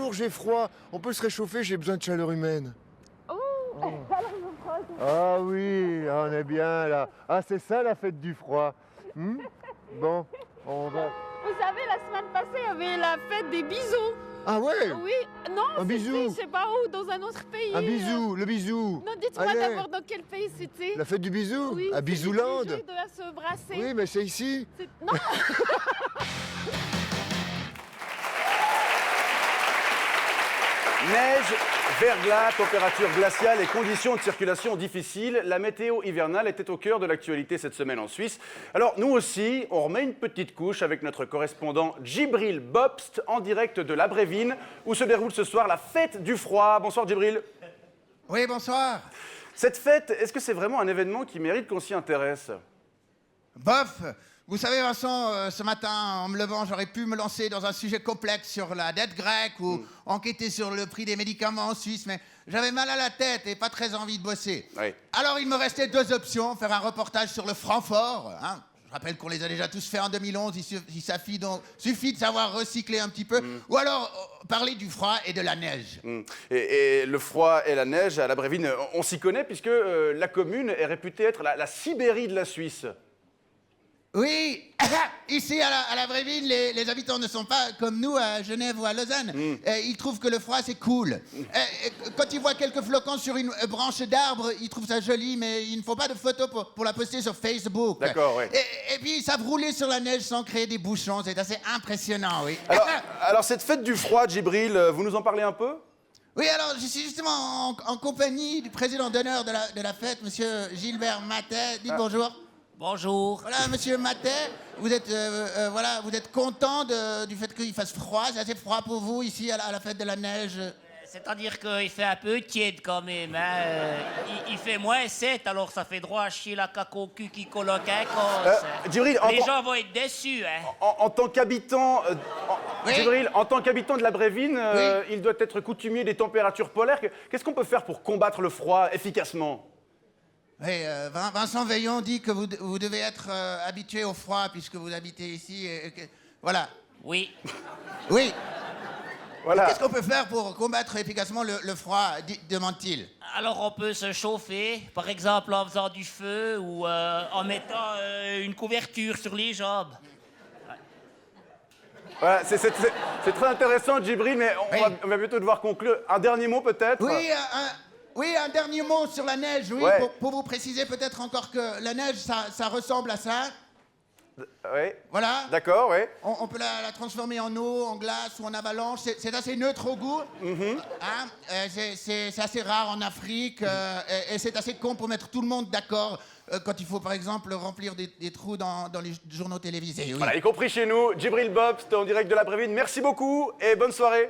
bonjour, j'ai froid. On peut se réchauffer, j'ai besoin de chaleur humaine. Oh, alors je crois que... Ah oui, on est bien là. Ah, c'est ça la fête du froid. Bon, on va... Vous savez, la semaine passée, il y avait la fête des bisous. Ah ouais? Oui, non, Un bisou. je sais pas où, dans un autre pays. Un bisou, le bisou. Non, dites-moi Allez. d'abord dans quel pays c'était. La fête du bisou? Oui, À c'est Bisouland. les gens, ils doivent se brasser. Oui, mais c'est ici. Non. Neige, verglas, température glaciale et conditions de circulation difficiles, la météo hivernale était au cœur de l'actualité cette semaine en Suisse. Alors nous aussi, on remet une petite couche avec notre correspondant Djibril Bobst en direct de l'Abrévine où se déroule ce soir la fête du froid. Bonsoir Djibril. Oui, bonsoir. Cette fête, est-ce que c'est vraiment un événement qui mérite qu'on s'y intéresse? Bof, vous savez Vincent, ce matin, en me levant, j'aurais pu me lancer dans un sujet complexe sur la dette grecque ou enquêter sur le prix des médicaments en Suisse, mais j'avais mal à la tête et pas très envie de bosser. Oui. Alors il me restait deux options, faire un reportage sur le Francfort, hein. Je rappelle qu'on les a déjà tous fait en 2011, suffit de savoir recycler un petit peu, ou alors parler du froid et de la neige. Et le froid et la neige à l'Abrévine, on s'y connaît puisque la commune est réputée être la Sibérie de la Suisse. Oui, ici à la vraie ville, les habitants ne sont pas comme nous à Genève ou à Lausanne. Ils trouvent que le froid c'est cool. Quand ils voient quelques flocons sur une branche d'arbre, ils trouvent ça joli, mais il ne faut pas de photos pour la poster sur Facebook. D'accord, oui. Et puis ils savent rouler sur la neige sans créer des bouchons, c'est assez impressionnant, oui. Alors cette fête du froid, Djibril, vous nous en parlez un peu? Oui, alors je suis justement en compagnie du président d'honneur de la fête, monsieur Gilbert Matet. Dites bonjour. Bonjour. Voilà, monsieur Matet, vous êtes content du fait qu'il fasse froid. C'est assez froid pour vous ici à la fête de la neige. C'est-à-dire qu'il fait un peu tiède quand même. Hein. Il fait moins 7, alors ça fait droit à chier la caco cul qui coloque un cos. Djibril, Les gens vont être déçus. Hein. en tant qu'habitant Oui. Djibril, en tant qu'habitant de l'Abrévine, Oui. il doit être coutumier des températures polaires. Qu'est-ce qu'on peut faire pour combattre le froid efficacement? Oui, Vincent Veillon dit que vous devez être habitué au froid puisque vous habitez ici. Voilà. Oui. Oui. Voilà. Qu'est-ce qu'on peut faire pour combattre efficacement le froid, demande-t-il. Alors on peut se chauffer, par exemple en faisant du feu ou en mettant une couverture sur les jambes. Voilà, c'est très intéressant, Djibril, mais on va bientôt devoir conclure. Un dernier mot peut-être? Oui, un dernier mot sur la neige, oui, Ouais. pour vous préciser peut-être encore que la neige, ça ressemble à ça. Oui. Voilà. D'accord, oui. On peut la transformer en eau, en glace ou en avalanche. C'est assez neutre au goût. Hein, c'est assez rare en Afrique et c'est assez con pour mettre tout le monde d'accord quand il faut, par exemple, remplir des trous dans les journaux télévisés. Oui. Voilà, y compris chez nous. Djibril Bobst en direct de l'Abrévine. Merci beaucoup et bonne soirée.